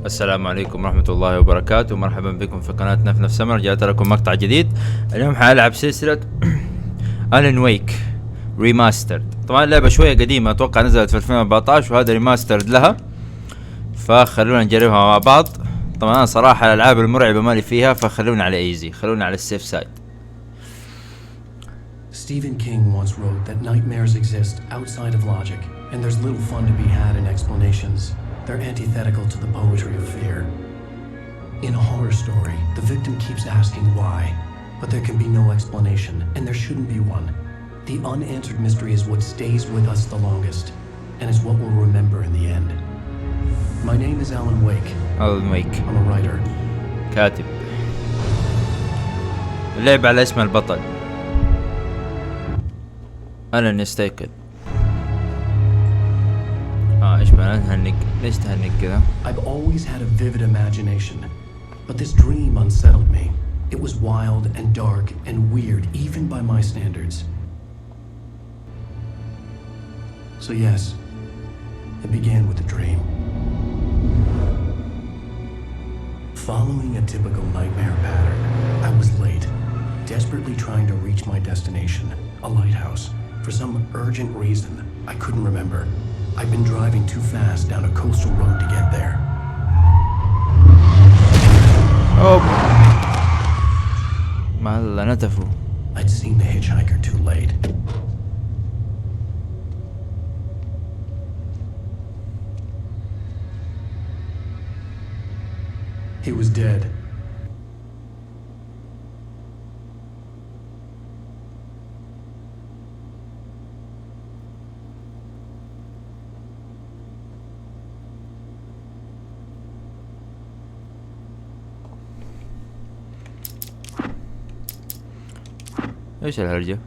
السلام عليكم ورحمة الله وبركاته. مرحبا بكم في قناتنا في نفس السمر. رجعت لكم مقطع جديد. اليوم حألعب سلسلة Alan Wake Remastered. طبعا اللعبة شوية قديمة، اتوقع نزلت في 2014 وهذا ريماسترد لها، فخلونا نجربها مع بعض. طبعا انا صراحة الالعاب المرعبة مالي فيها، فخلونا على ايزي، خلونا على السيف سايد. Stephen King once wrote that nightmares exist outside of logic, and there's little fun to be had in explanations. They're antithetical to the poetry of fear. In a horror story, the victim keeps asking why, but there can be no explanation, and there shouldn't be one. The unanswered mystery is what stays with us the longest, and is what we'll remember in the end. My name is Alan Wake. Alan Wake. I'm a writer. كاتب. اللعبة على اسم البطل. ألان يستيقظ. ايش معنى نهنق؟ ليش تهنق كذا؟ I've always had a vivid imagination, but this dream unsettled me. It was wild and dark and weird, even by my standards. So yes, it began with a dream. Following a typical nightmare pattern, I was late, desperately trying to reach my destination, a lighthouse. For some urgent reason, I couldn't remember. I'd been driving too fast down a coastal road to get there. Oh. مالا نتفو. I'd seen the hitchhiker too late. He was dead. ايش الهرجة؟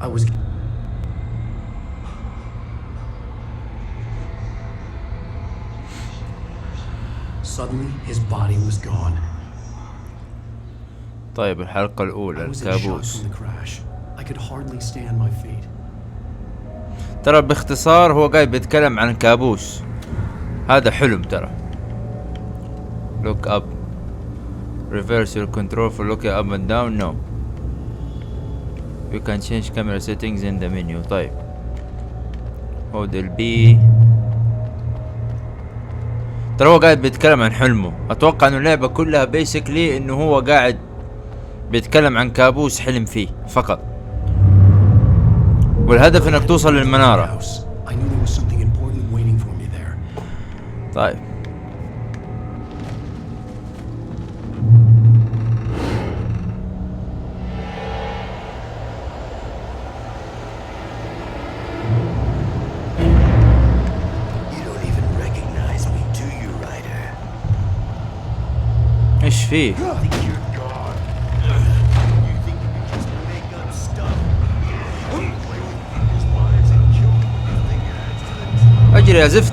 I was Suddenly his body was gone. طيب الحلقة الأولى الكابوس. ترى باختصار هو قاعد بيتكلم عن كابوس، هذا حلم ترى. Look up. Reverse your control for looking up and down. No. You can change camera settings in the menu. طيب. Hold ال B. ترى هو قاعد بيتكلم عن حلمه. أتوقع إنه اللعبة كلها basically إنه هو قاعد بيتكلم عن كابوس حلم فيه فقط، والهدف انك توصل للمنارة. طيب ايش فيه؟ اجري يا زفت.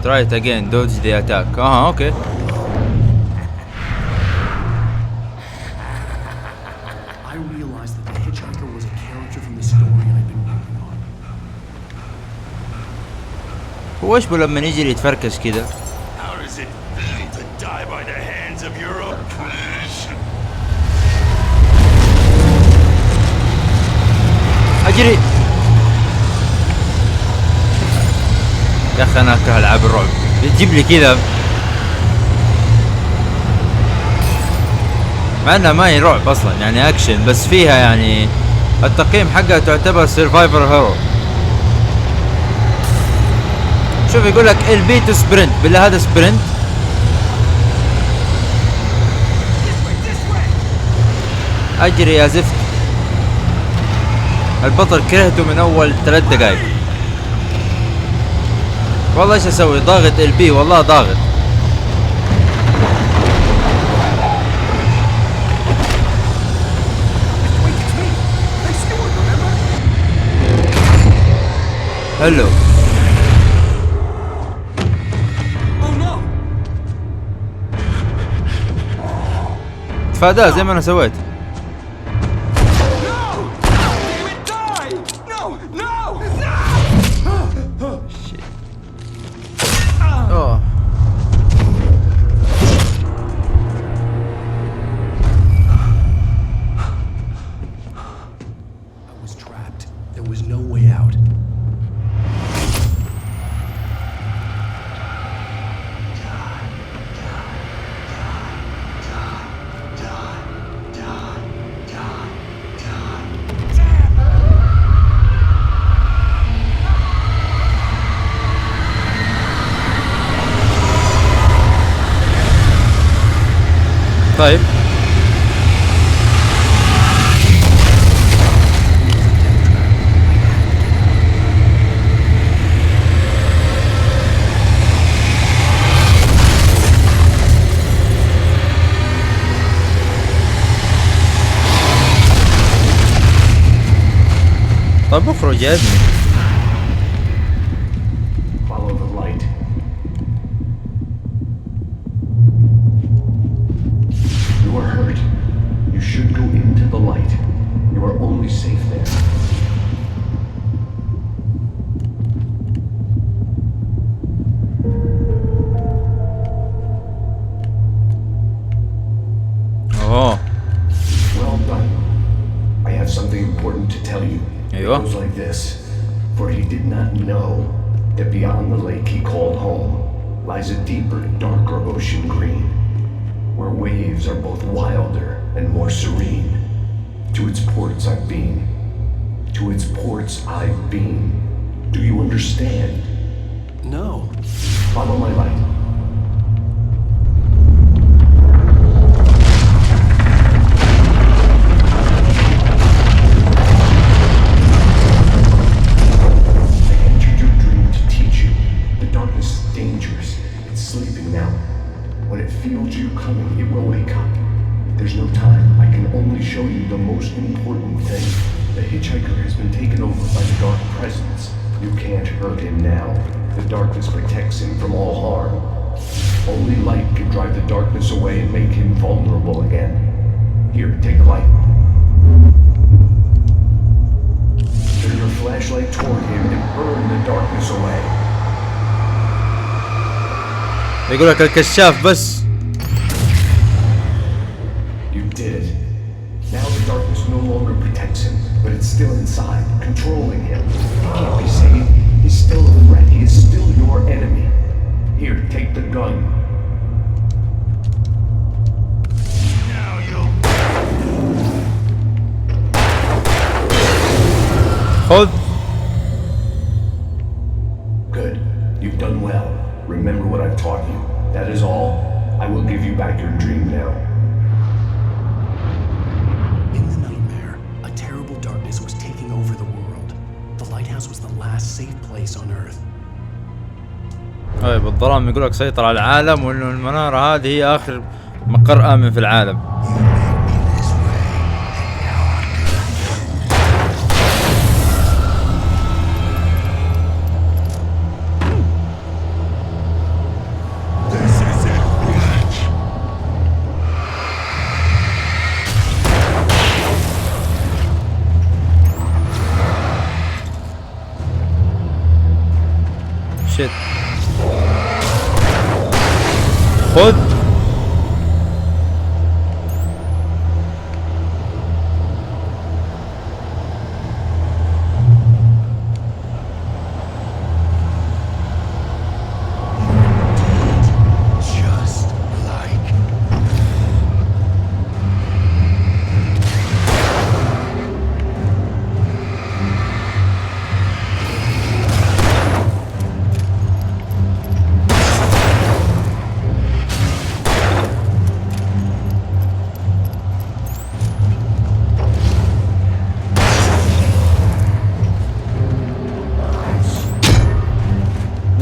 Try it again. Dodge the attack. Okay. I realized that the hitchhiker was a character from the story I'd been working on. هو ايش لما يجري يتفركش كذا؟ How does it feel to die by the hands of your oppression? اجري يا اخي، انا اكره العاب الرعب. بتجيب لي كذا مع انها ما هي رعب اصلا، يعني اكشن، بس فيها يعني التقييم حقها تعتبر سيرفايفر هيرو. شوف يقول لك ال بي تو سبرنت، بالله هذا سبرنت؟ اجري يا زفت. البطل كرهته من اول 3 دقايق. والله ايش اسوي؟ ضاغط ال بي والله ضاغط. حلو. تفاداه زي ما انا سويت. اوه I was trapped. There was no way out. طيب طب اخرج يا ابني. Follow the light. You are hurt. You should go into the light. You are only safe there. اوه Well done. I have something important to tell you. ايوه. It goes like this. For he did not know that beyond the lake he called home lies a deeper, darker ocean green, where waves are both wilder and more serene. To its ports I've been. To its ports I've been. Do you understand? No. Follow my light. You coming, it will wake up. There's no time. I can only show you the most important thing. The hitchhiker has been taken over by the dark presence. You can't hurt him now. The darkness protects him from all harm. Only light can drive the darkness away and make him vulnerable again. Here, take the light. Turn your flashlight toward him and burn the darkness away. يقول لك الكشاف بس. Did it. Now the darkness no longer protects him, but it's still inside, controlling him. He can't be saved. He's still a threat. He is still your enemy. Here, take the gun. Now you'll... خذ. Good. You've done well. Remember what I've taught you. That is all. I will give you back your dream now. Was taking over the world. The lighthouse was the last safe place on Earth. طيب بالظلام يقول لك سيطر على العالم وانه المنارة هذه هي اخر مقر امن في العالم. شت. خذ.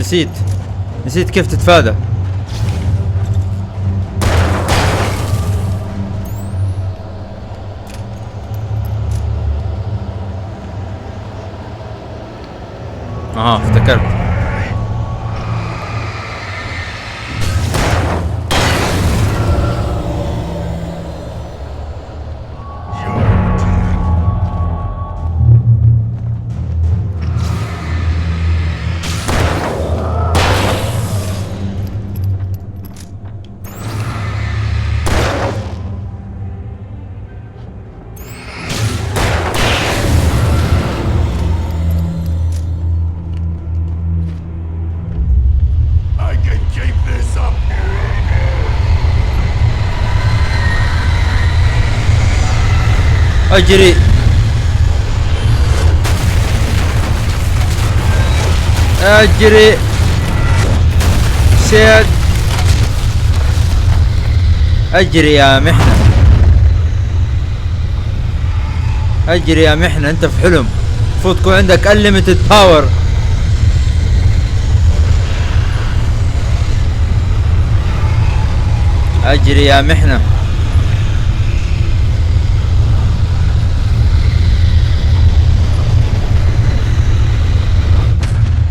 نسيت كيف تتفادى. افتكرت. اجري اجري سيد، اجري يا محنة، اجري يا محنة، انت في حلم، المفروض تكون عندك unlimited power. اجري يا محنة.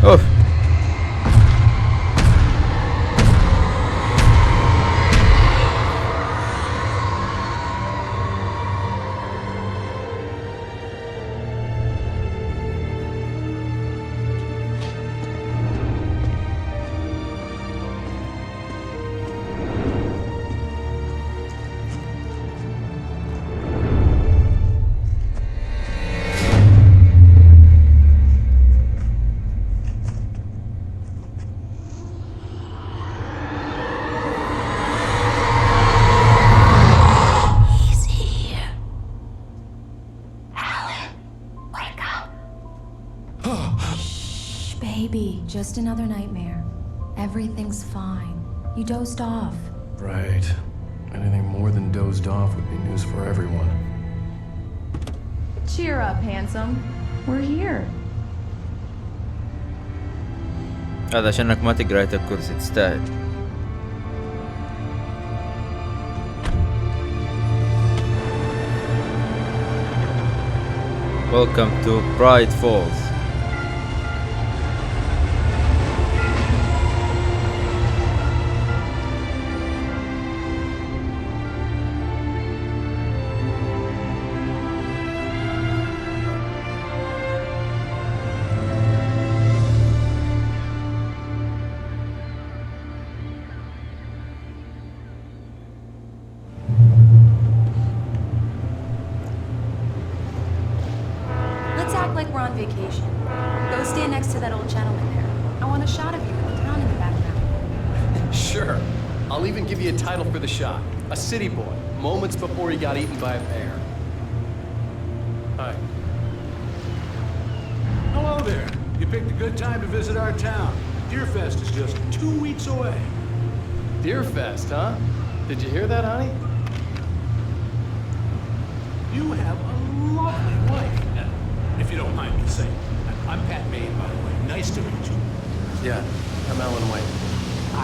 اوف Just another nightmare. Everything's fine. You dozed off. Right. Anything more than dozed off would be news for everyone. Cheer up, handsome. We're here. هذا عشانك ما تقرأ آية الكرسي، تستاهل. Welcome to Bright Falls. Like we're on vacation. Go stand next to that old gentleman there. I want a shot of you with the town in the background. Sure. I'll even give you a title for the shot. A city boy, moments before he got eaten by a bear. Hi. Hello there. You picked a good time to visit our town. Deerfest is just 2 weeks away. Deerfest, huh? Did you hear that, honey? You have a lovely wife. If you don't mind me saying. I'm Pat Maine, by the way. Nice to meet you. Yeah, I'm Alan Wake.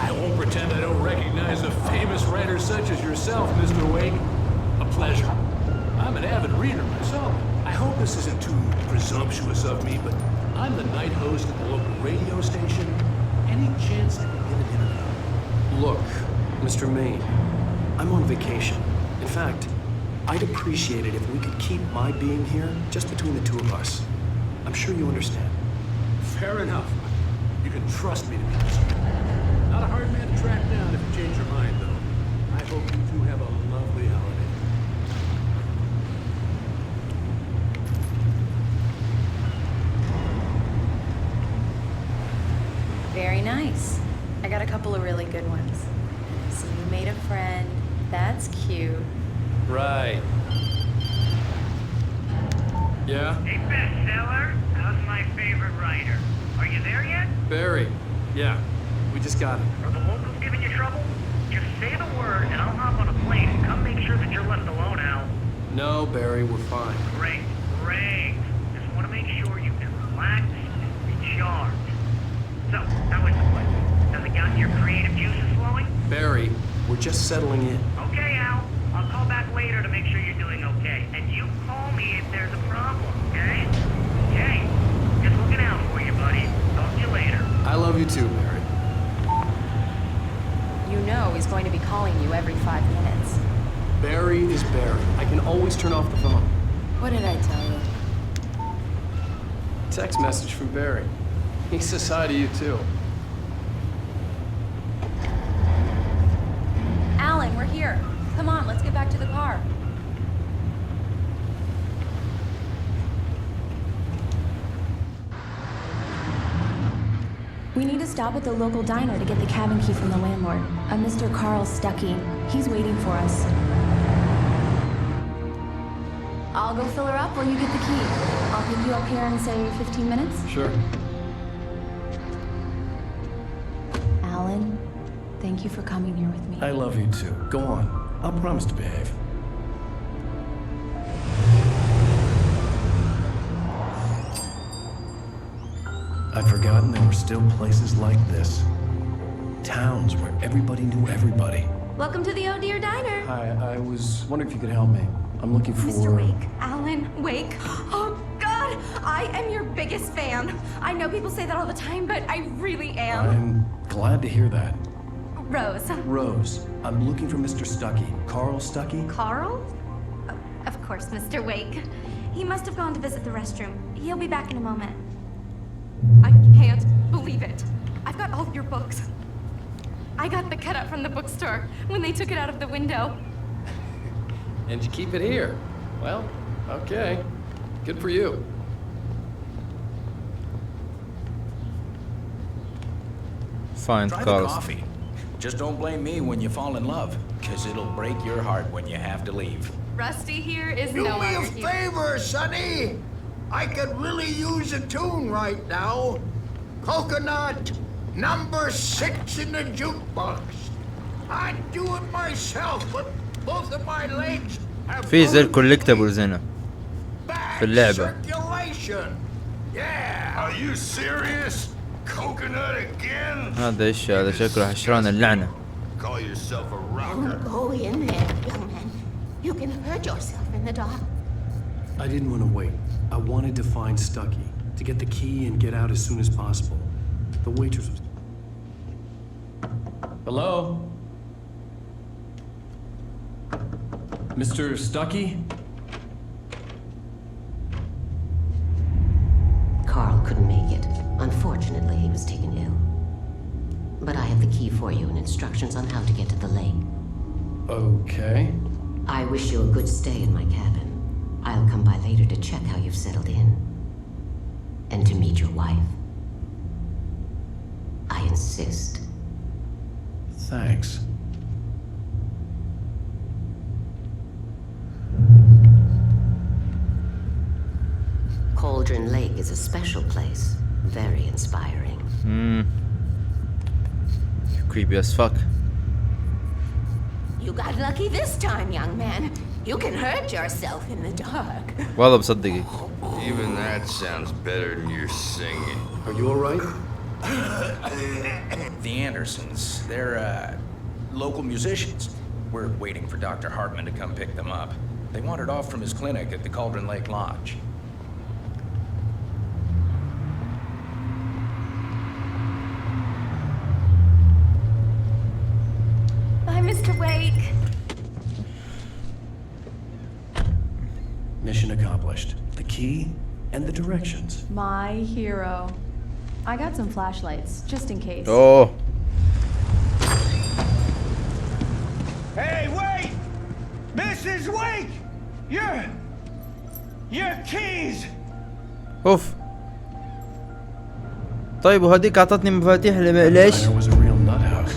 I won't pretend I don't recognize a famous writer such as yourself, Mr. Wake. A pleasure. I'm an avid reader myself. I hope this isn't too presumptuous of me, but I'm the night host at the local radio station. Any chance I can get an interview? Look, Mr. Maine, I'm on vacation. In fact, I'd appreciate it if we could keep my being here just between the two of us. I'm sure you understand. Fair enough. You can trust me to be discreet. Not a hard man to track down if you change your mind, though. I hope you two have a lovely holiday. Very nice. I got a couple of really good ones. So you made a friend. That's cute. Right. Yeah? Hey, bestseller, how's my favorite writer? Are you there yet? Barry. Yeah, we just got him. Are the locals giving you trouble? Just say the word and I'll hop on a plane and come make sure that you're left alone, Al. No, Barry, we're fine. Great, great. Just want to make sure you can relax and recharge. So, how is it? We're just settling in. Okay, Al. I'll call back later to make sure you're doing okay. And you call me if there's a problem, okay? Okay. Just looking out for you, buddy. Talk to you later. I love you too, Barry. You know he's going to be calling you every 5 minutes. Barry is Barry. I can always turn off the phone. What did I tell you? Text message from Barry. He says hi to you too. Alan, we're here. Come on, let's get back to the car. We need to stop at the local diner to get the cabin key from the landlord, a Mr. Carl Stuckey. He's waiting for us. I'll go fill her up while you get the key. I'll pick you up here in, say, 15 minutes. Sure. Alan, thank you for coming here with me. I love you too. Go on. I'll promise to behave. I'd forgotten there were still places like this. Towns where everybody knew everybody. Welcome to the Oh Dear Diner. Hi, I was wondering if you could help me. I'm looking for... Mr. Wake. Alan Wake. Oh, God! I am your biggest fan. I know people say that all the time, but I really am. I'm glad to hear that. Rose. Rose, I'm looking for Mr. Stuckey. Carl Stuckey? Carl? Of course, Mr. Wake. He must have gone to visit the restroom. He'll be back in a moment. I can't believe it. I've got all your books. I got the cut up from the bookstore when they took it out of the window. And you keep it here. Well, okay. Good for you. Find Try the Carl. coffee. Just don't blame me when you fall in love, because it'll break your heart when you have to leave. Rusty here is Do no me a longer here. favor, Sonny. I could really use a tune right now. Coconut, number 6 in the jukebox. I'd do it myself, but both of my legs have في زي الكولكتبلز هنا bad في اللعبة. circulation. Yeah. Are you serious? Coconut again? هذا ايش هذا شكله حشران اللعنة. Call yourself a rocker. Don't go in there, young man. You can hurt yourself in the dark. I didn't want to wait. I wanted to find Stuckey, to get the key and get out as soon as possible. The waitress was... Hello? Mr. Stuckey? Carl couldn't make it. Unfortunately, he was taken ill. But I have the key for you and instructions on how to get to the lake. Okay. I wish you a good stay in my cabin. I'll come by later to check how you've settled in. And to meet your wife. I insist. Thanks. Cauldron Lake is a special place. Very inspiring. Creepy as fuck. You got lucky this time, young man. You can hurt yourself in the dark. والله بصدقك. Even that sounds better than your singing. Are you all right? The Andersons, they're, local musicians. We're waiting for Dr. Hartman to come pick them up. They wandered off from his clinic at the Cauldron Lake Lodge. Bye, Mr. Wake. Mission accomplished. The key and the directions. My hero. I got some flashlights, just in case. اوه. Hey, wait! Mrs. Wake! Your keys! اوف. طيب وهذيك اعطتني مفاتيح ليش؟ The diner was a real nut house.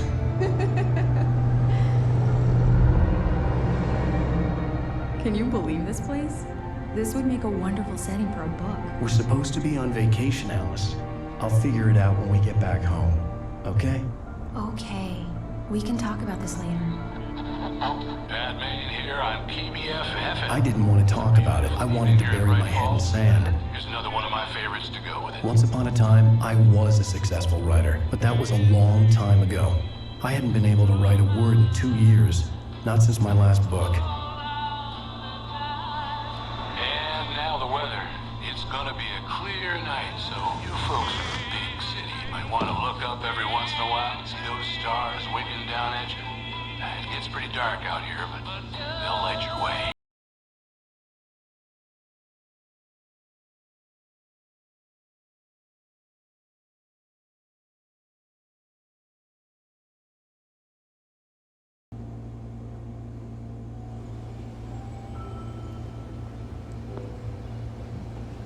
Can you believe this place? This would make a wonderful setting for a book. We're supposed to be on vacation, Alice. I'll figure it out when we get back home. Okay? Okay, we can talk about this later. Batman here on PBF FM. I didn't want to talk about it. I wanted to bury my head in sand. Here's another one of my favorites to go with it. Once upon a time, I was a successful writer, but that was a long time ago. I hadn't been able to write a word in 2 years, not since my last book. And now the weather. It's gonna be a clear night, so you folks in the big city might want to look up every once in a while and see those stars winking down at you. It gets pretty dark out here, but they'll light your way.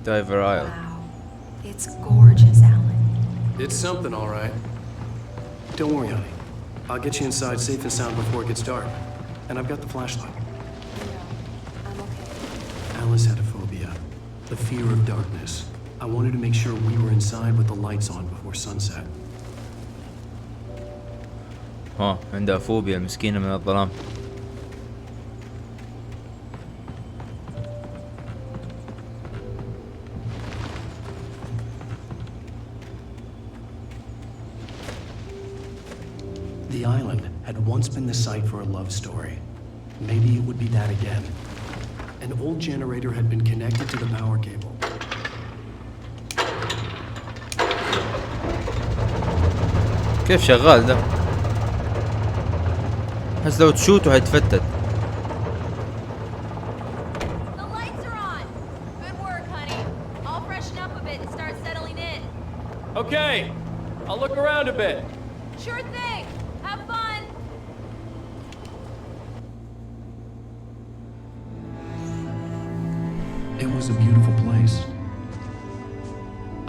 Diver Isle. Wow. It's gorgeous, Alan. It's something, all right. Don't worry, honey. I'll get you inside safe and sound before it gets dark. And I've got the flashlight. No, I'm okay. Alice had a phobia, the fear of darkness. I wanted to make sure we were inside with the lights on before sunset. عندها فوبيا المسكينة من الظلام. The island had once been the site for a love story. Maybe it would be that again. An old generator had been connected to the power cable. كيف شغال ده؟ بس لو تشوته هيتفتت. The lights are on. Good work, honey. I'll freshen up a bit and start settling in. Okay, I'll look around a bit. Sure thing. Have fun. It was a beautiful place.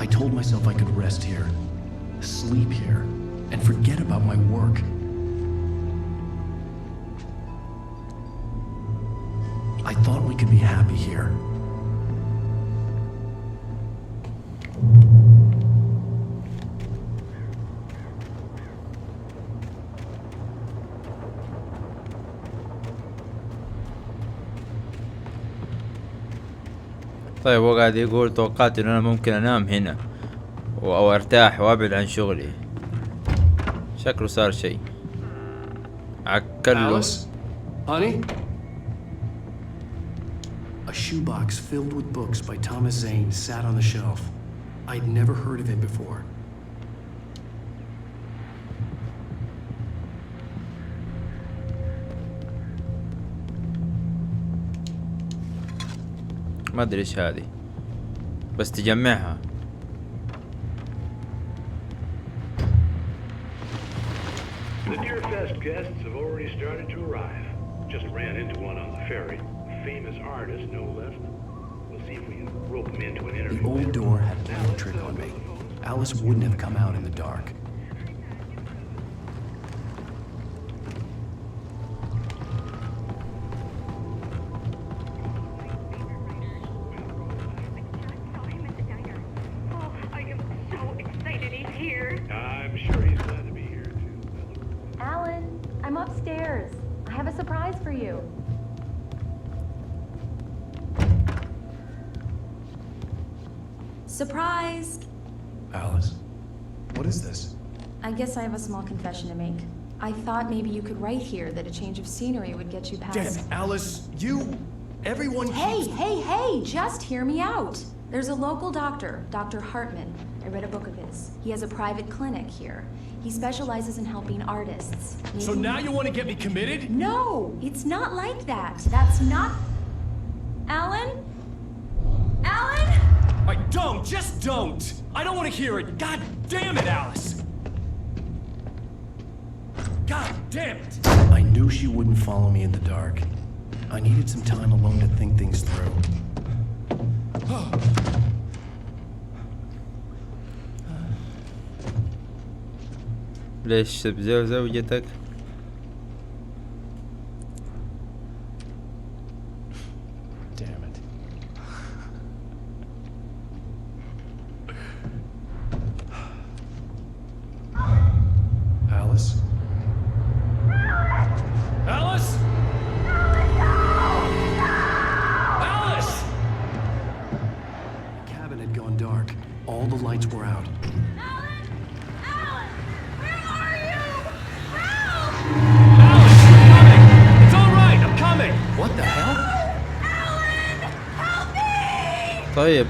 I told myself I could rest here, sleep here, and forget about my work. I thought we could be happy here. طيب هو قاعد يقول توقعت ان انا ممكن انام هنا او ارتاح وابعد عن شغلي. شكله صار شيء عكله. Alice? Honey? A shoebox filled with books by Thomas Zane sat on the shelf. I'd never heard of him before. ما ادري ايش هذه بس تجمعها. The Deerfest guests have already started to arrive. Just ran into one on the ferry. Famous artist, no less. We'll see if we can rope him into an interview. The old door had played a trick on me. Alice wouldn't have come out in the dark. I'm sure he's glad to be here, too. Alan, I'm upstairs. I have a surprise for you. Surprise! Alice, what is this? I guess I have a small confession to make. I thought maybe you could write here that a change of scenery would get you past... Damn it, Alice, you... Everyone Hey, keeps... hey, just hear me out. There's a local doctor, Dr. Hartman. I read a book of his. He has a private clinic here. He specializes in helping artists. So now you want to get me committed? No, it's not like that. That's not... Alan? Alan? Just don't! I don't want to hear it! God damn it, Alice! God damn it! I knew she wouldn't follow me in the dark. I needed some time alone to think things through. ليش تبزو زوجتك؟ Damn it. Alice? Alice? Alice! The cabin had gone dark. All the lights were out. Alan! Alan! Where are you? Help!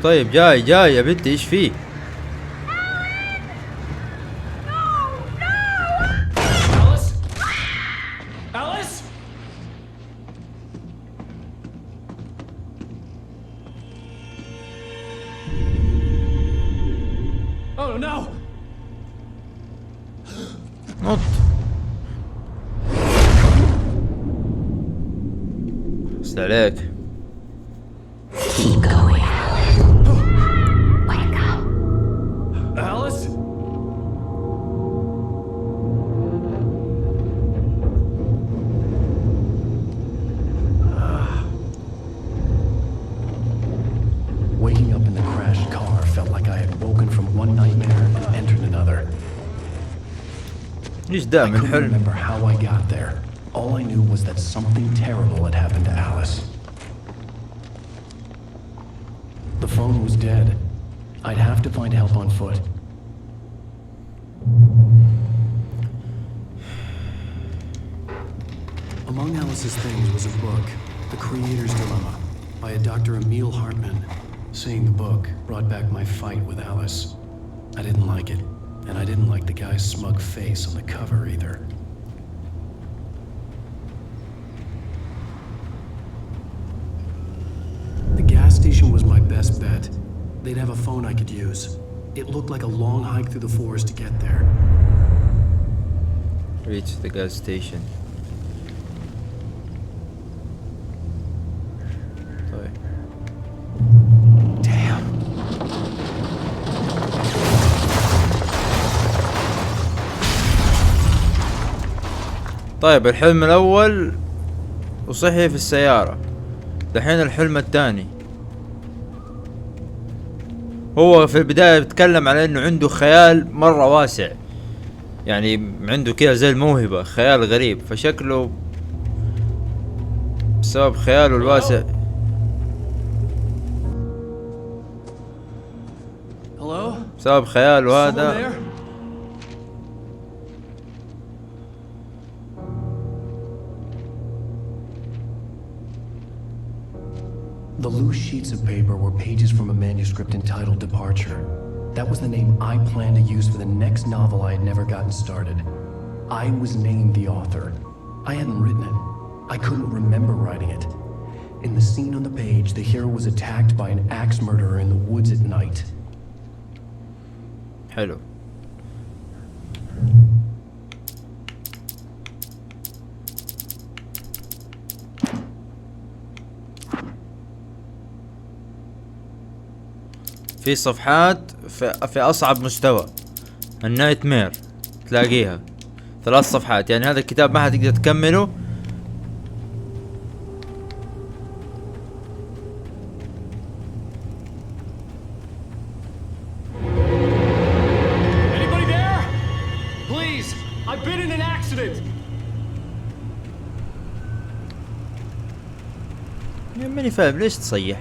طيب جاي يا بنتي ايش فيه؟ Alice? Oh no! نط. بس عليك. Keep going. Wake up. Alice? Waking up in the crashed car felt like I had woken from one nightmare and entered another. ليش ده I من couldn't حلم؟ remember how I got there. All I knew was that something terrible had happened to Alice. The phone was dead. I'd have to find help on foot. Among Alice's things was a book, The Creator's Dilemma, by a Dr. Emil Hartman. Seeing the book brought back my fight with Alice. I didn't like it, and I didn't like the guy's smug face on the cover either. The gas station was my best bet. They'd have a phone I could use. It looked like a long hike through the forest to get there. Reach the gas station. طيب. Damn. طيب الحلم الأول وصحي في السيارة. دحين الحلم الثاني. هو في البداية بيتكلم على انه عنده خيال مرة واسع، يعني عنده كده زي الموهبة، خيال غريب، فشكله بسبب خياله الواسع. Hello? بسبب خياله Someone هذا there? The loose sheets of paper were pages from a manuscript entitled Departure. That was the name I planned to use for the next novel I had never gotten started. I was named the author. I hadn't written it. I couldn't remember writing it. In the scene on the page, the hero was attacked by an axe murderer in the woods at night. حلو. في صفحات في أصعب مستوى، النايت مير تلاقيها 3 صفحات، يعني هذا الكتاب ما حتقدر تكمله. Anybody there? Please, I've been in an accident. ماني فاهم ليش تصيح؟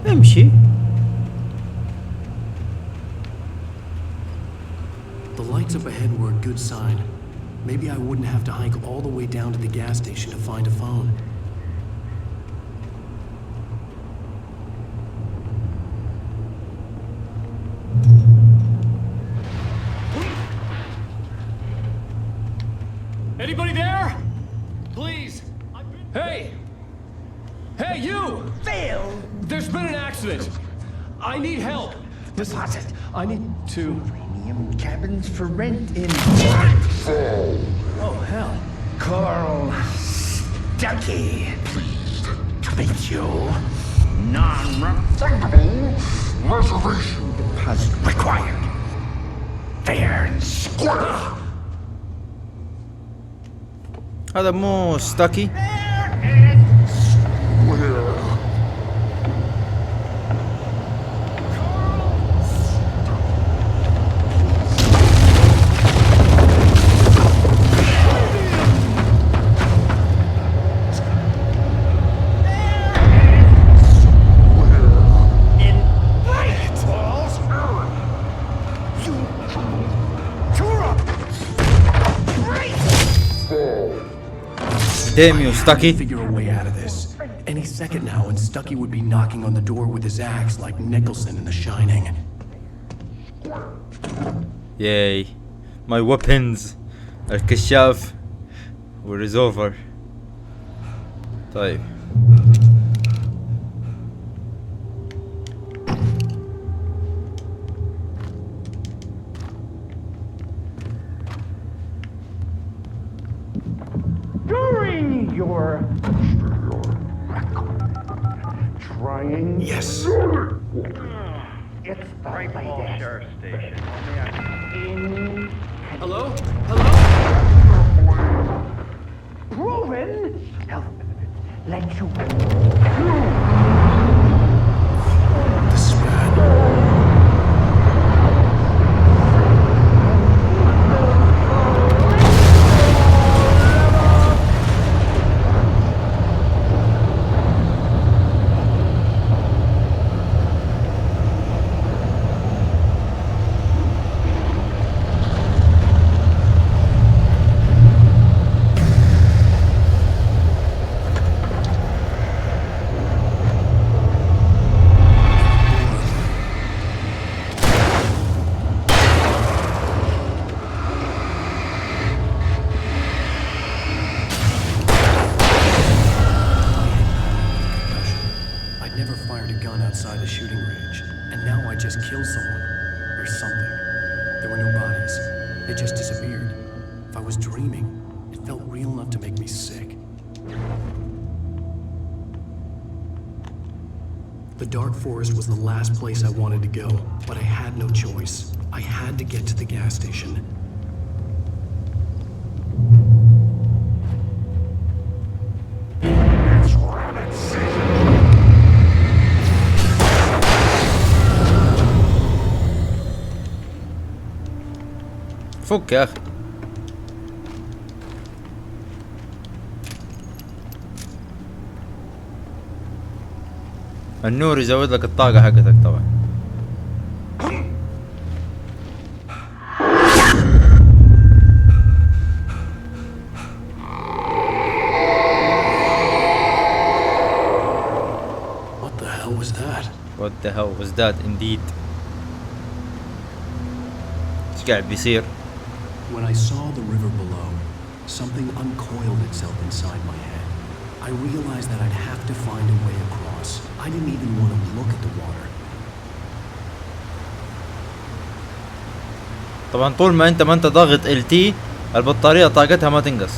امشي. The lights up ahead were a good sign. Maybe I wouldn't have to hike all the way down to the gas station to find a phone. Anybody there? Please. Hey! Hey, you! Phil! There's been an accident. I need help. Deposit. I need to. Premium cabins for rent in Oh, hell. Carl Stuckey. Pleased to meet you. Non-refundable reservation deposit required. Fair and square. هذا مو ستاكي. ديميو ستاكي. Figure a way out of this. Any second now, and Stucky would be knocking on the door with his axe like Nicholson in The Shining. Yay. My weapons. الكشاف والريزولفر. طيب. During your trying. Yes. It's the latest. Sheriff Station. Hello? Hello? Proven. Let you. This is bad. Outside a shooting range, and now I just killed someone, or something. There were no bodies. They just disappeared. If I was dreaming, it felt real enough to make me sick. The dark forest was the last place I wanted to go, but I had no choice. I had to get to the gas station. فك يا اخي. النور يزود لك الطاقة حقتك طبعا. What the hell was that? What the hell was that indeed. ايش قاعد بيصير؟ When I saw the river below, something uncoiled itself inside my head. I realized that I'd have to find a way across. I didn't even want to look at the water. طبعا طول ما انت ضاغط LT البطارية طاقتها ما تنقص.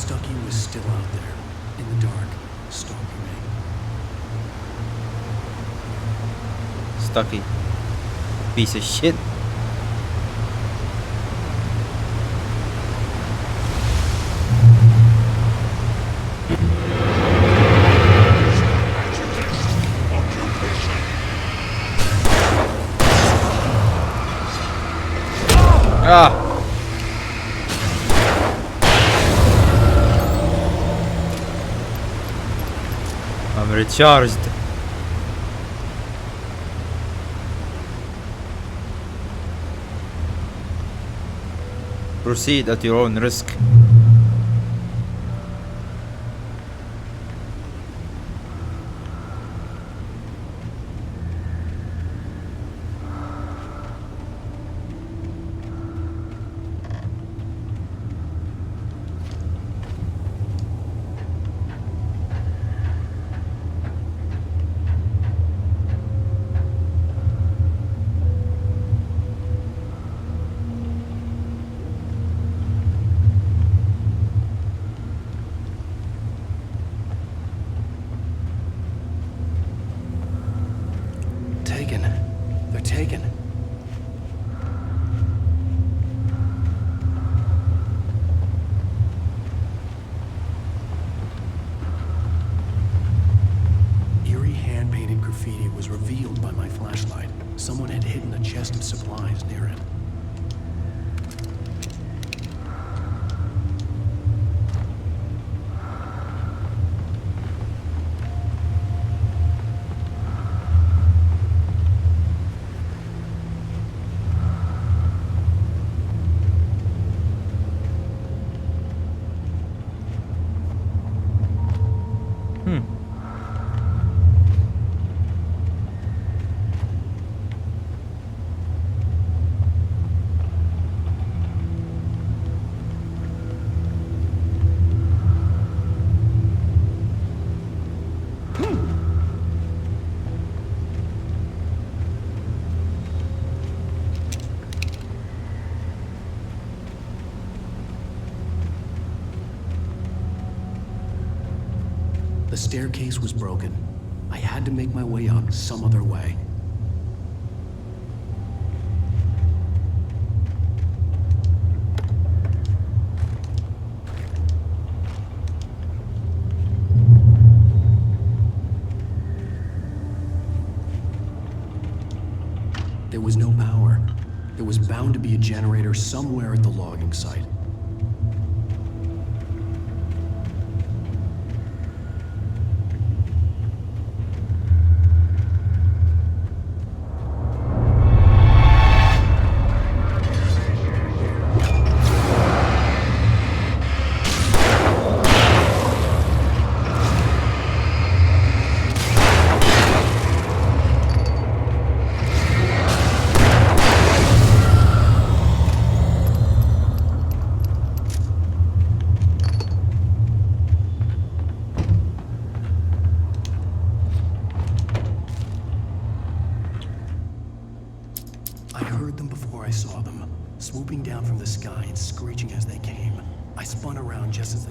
Stucky was still out there, in the dark, stalking me. Stucky. Piece of shit. Ah! I'm recharged. Proceed at your own risk. They're taken. Eerie hand-painted graffiti was revealed by my flashlight. Someone had hidden a chest of supplies near it. The staircase was broken. I had to make my way up some other way. There was no power. There was bound to be a generator somewhere at the logging site.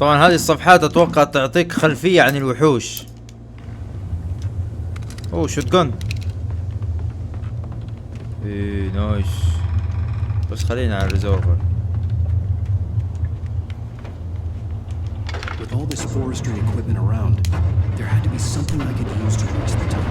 طبعا هذه الصفحات اتوقع تعطيك خلفية عن الوحوش. اوه شوتجن. ايه نايس. بس خلينا على الريزولفر. With all this forestry equipment around, there had to be something I could use to reach the top.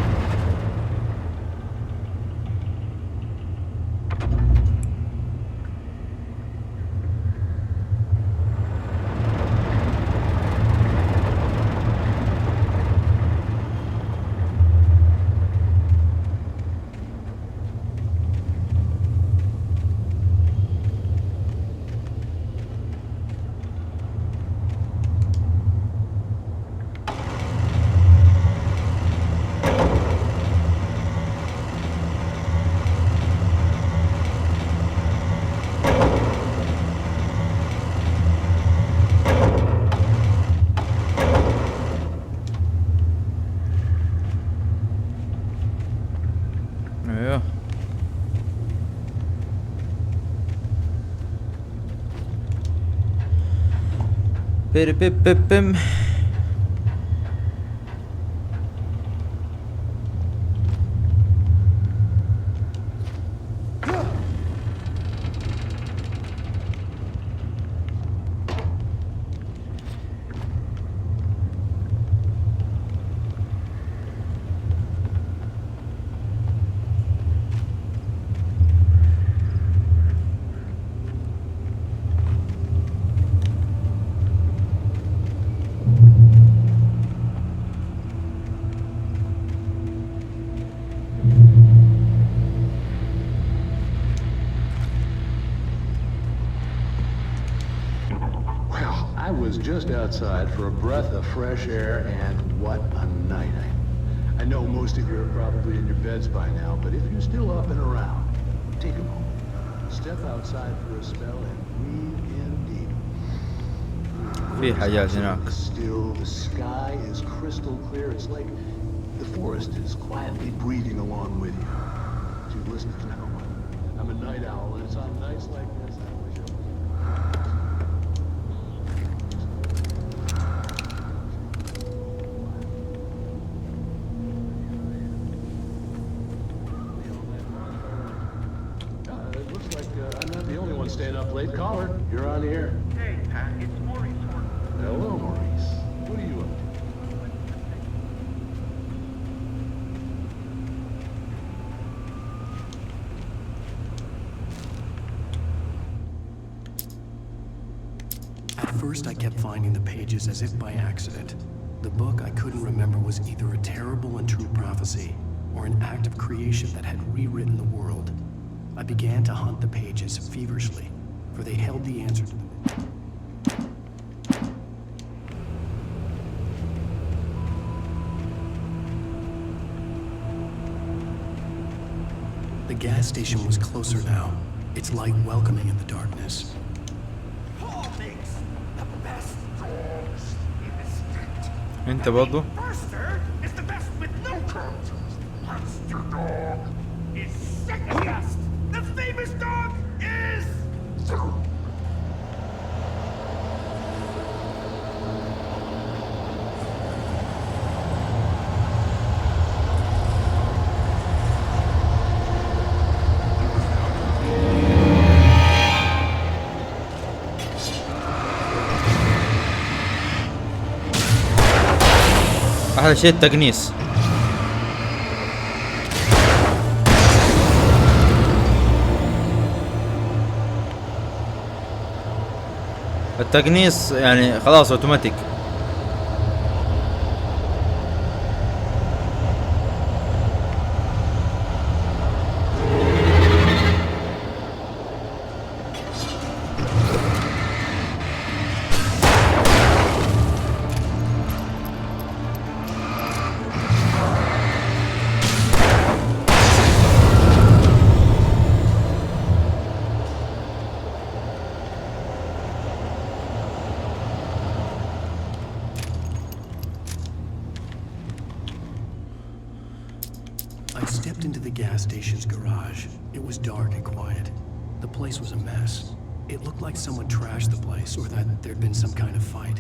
بيم. Just outside for a breath of fresh air, and what a night. I know most of you are probably in your beds by now, but if you're still up and around, take a moment. Step outside for a spell and breathe in deep. في حاجات هناك. Still, the sky is crystal clear. It's like the forest is quietly breathing along with you. To listeners now, I'm a night owl, and it's on nights like this I wish I was. Staying up late. Caller, you're on the air. Hey, Pat, it's Maurice. Hello, Maurice. What are you up to? At first, I kept finding the pages as if by accident. The book I couldn't remember was either a terrible and true prophecy or an act of creation that had rewritten the world. I began to hunt the pages feverishly, for they held the answer to them. The gas station was closer now, its light welcoming in the darkness. Paul makes the best dogs in the state. انت برضو؟ Firster is the best with no terms. Monster dog is second best. The famous dog is... احلى شيء التقنيص. التقنيص يعني خلاص اوتوماتيك. I stepped into the gas station's garage. It was dark and quiet. The place was a mess. It looked like someone trashed the place or that there'd been some kind of fight.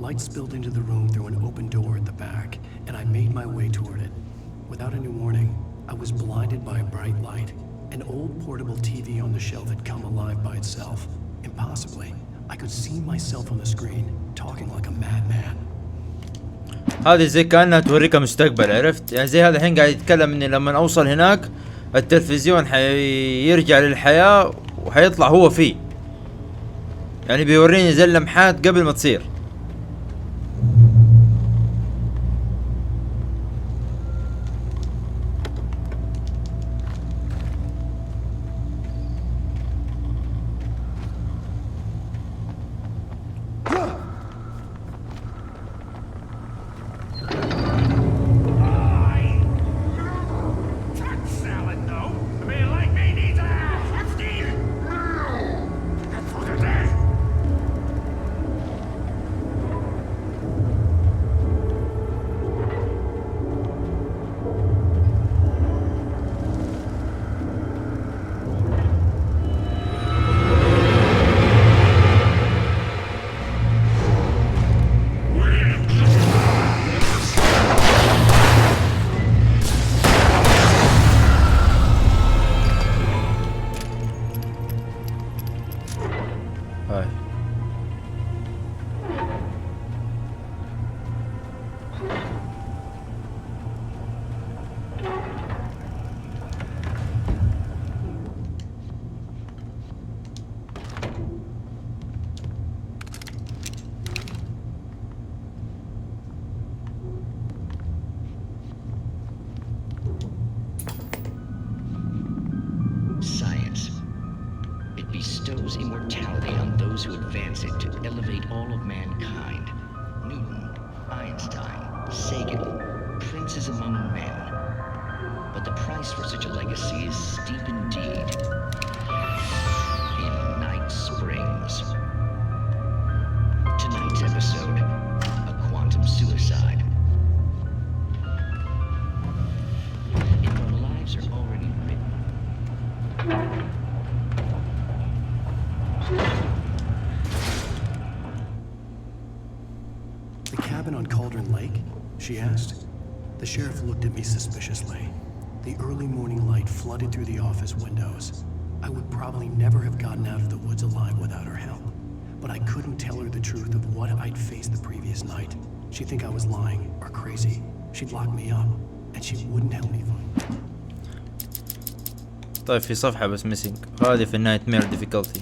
Light spilled into the room through an open door at the back, and I made my way toward it. Without any warning, I was blinded by a bright light. An old portable TV on the shelf had come alive by itself. Impossibly, I could see myself on the screen, talking like a madman. هذه زي كأنها توريك مستقبل، عرفت؟ يعني زي هذا الحين قاعد يتكلم اني لما اوصل هناك التلفزيون حيرجع للحياة وحيطلع هو فيه. يعني بيوريني زي اللمحات قبل ما تصير. bestows immortality on those who advance it to elevate all of mankind. Newton, Einstein, Sagan, princes among men. But the price for such a legacy is steep indeed. In Night Springs. Tonight's episode, a quantum suicide. If our lives are already written, the cabin on Cauldron Lake? She asked. The sheriff looked at me suspiciously. The early morning light flooded through the office windows. I would probably never have gotten out of the woods alive without her help. But I couldn't tell her the truth of what I'd faced the previous night. She'd think I was lying or crazy. She'd lock me up, and she wouldn't help me fight. طيب في صفحة بس ميسنج، هذه في النايت مير ديفيكولتي.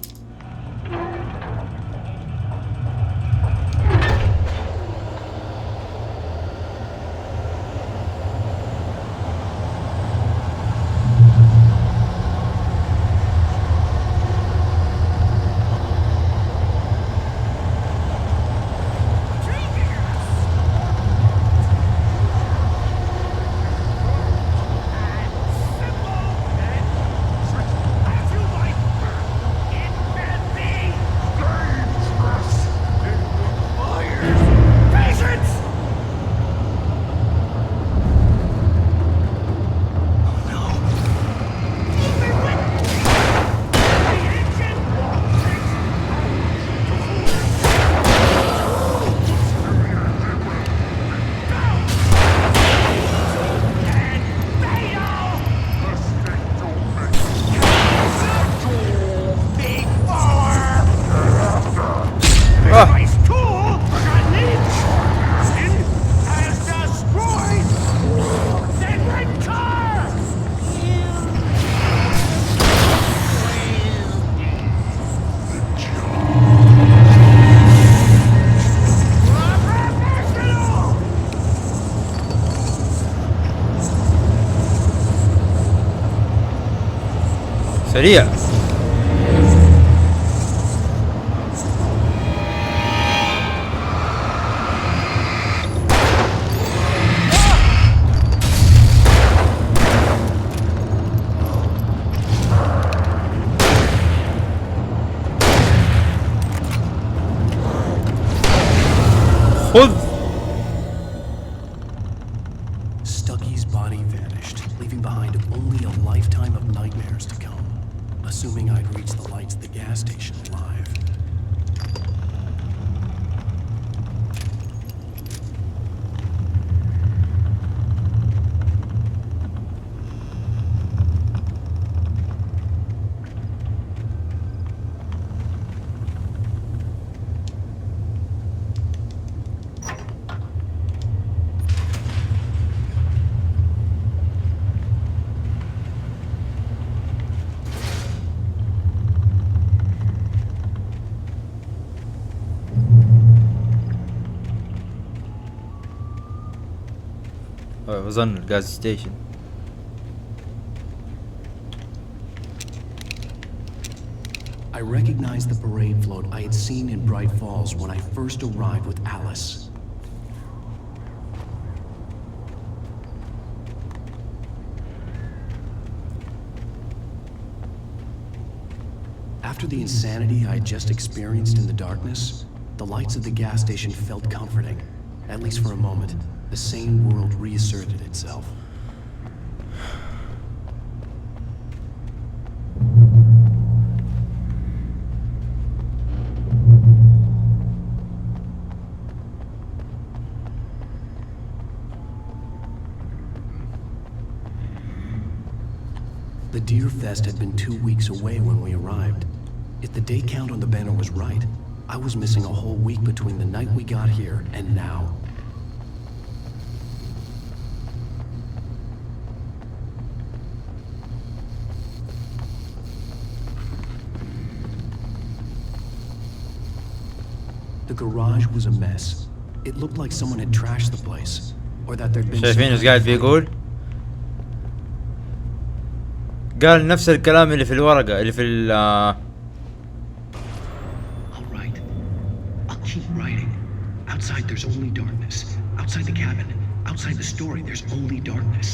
سريع. خذ. Stucky's body vanished, leaving behind only a lifetime of nightmares to come. Assuming I'd reach the lights at the gas station alive. أظن الغاز ستيشن. I recognized the parade float I had seen in Bright Falls when I first arrived with Alice. After the insanity I had just experienced in the darkness, the lights of the gas station felt comforting, at least for a moment. The sane world reasserted itself. The Deer Fest had been 2 weeks away when we arrived. If the day count on the banner was right, I was missing a whole week between the night we got here and now. The garage was a mess. It looked like someone had trashed the place, or that there'd been. شايفين ايش قاعد بيقول؟ قال نفس الكلام اللي في الورقة اللي في ال All right. I'll keep writing. Outside there's only darkness. Outside the cabin, outside the story, there's only darkness.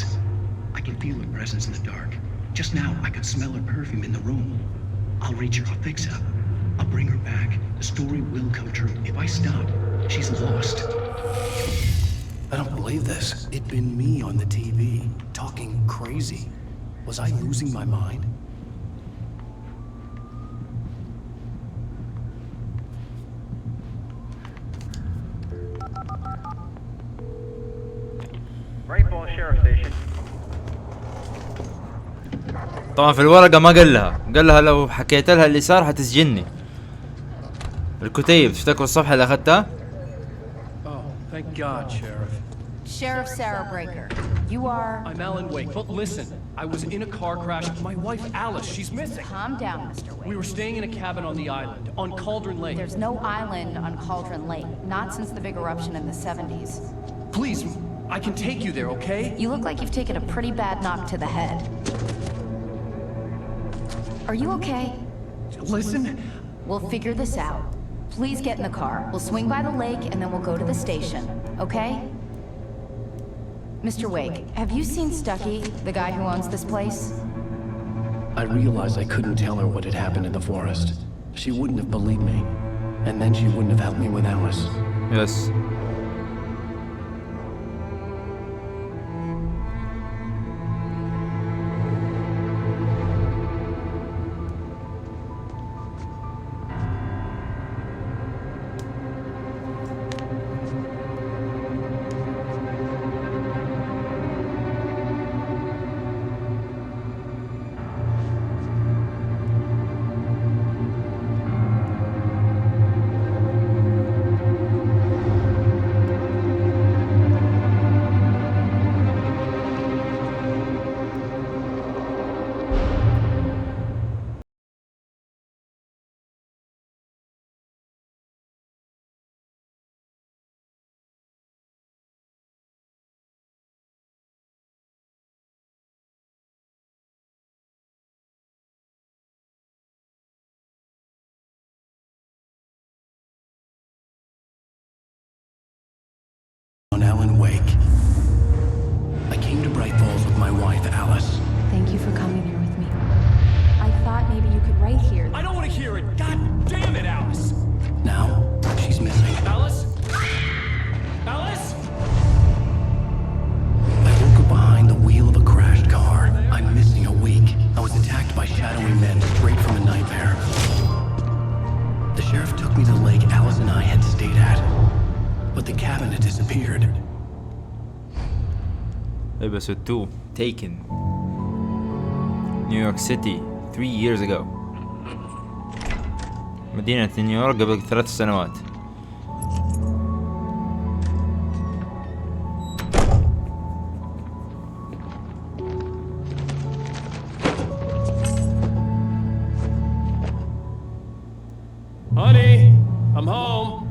I can feel her presence in the dark. Just now, I could smell her perfume in the room. I'll reach her. I'll fix her. I'll bring her back. The story will come true. If I stop, she's lost. I don't believe this. It'd been me on the TV, talking crazy. Was I losing my mind? Great Ball Sheriff Station. طبعا في الورقة ما قال لها لو حكيت لها اللي صار حتسجني. الكتيب تفتكروا الصفحة اللي أخذتها؟ Oh, thank God, Sheriff. Sheriff Sarah Breaker, you are... I'm Alan Wake, but listen, I was in a car crash. My wife, Alice, she's missing. Calm down, Mr. Wake. We were staying in a cabin on the island, on Cauldron Lake. There's no island on Cauldron Lake, not since the big eruption in the 70s. Please, I can take you there, okay? You look like you've taken a pretty bad knock to the head. Are you okay? Listen. We'll figure this out. Please get in the car. We'll swing by the lake and then we'll go to the station, okay? Mr. Wake, have you seen Stucky, the guy who owns this place? I realized I couldn't tell her what had happened in the forest. She wouldn't have believed me. And then she wouldn't have helped me with Alice. Yes. shadowy men straight from a nightmare. The sheriff took me to the lake Alice and I had stayed at, but the cabin had disappeared. Episode 2 Taken New York City 3 years ago. مدينة نيويورك قبل 3 سنوات. Honey, I'm home.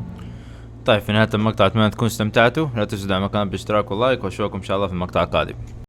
طيب في نهاية المقطع أتمنى تكونوا استمتعتوا. لا تنسوا دعم القناة بالاشتراك واللايك، واشوفكم إن شاء الله في المقطع القادم.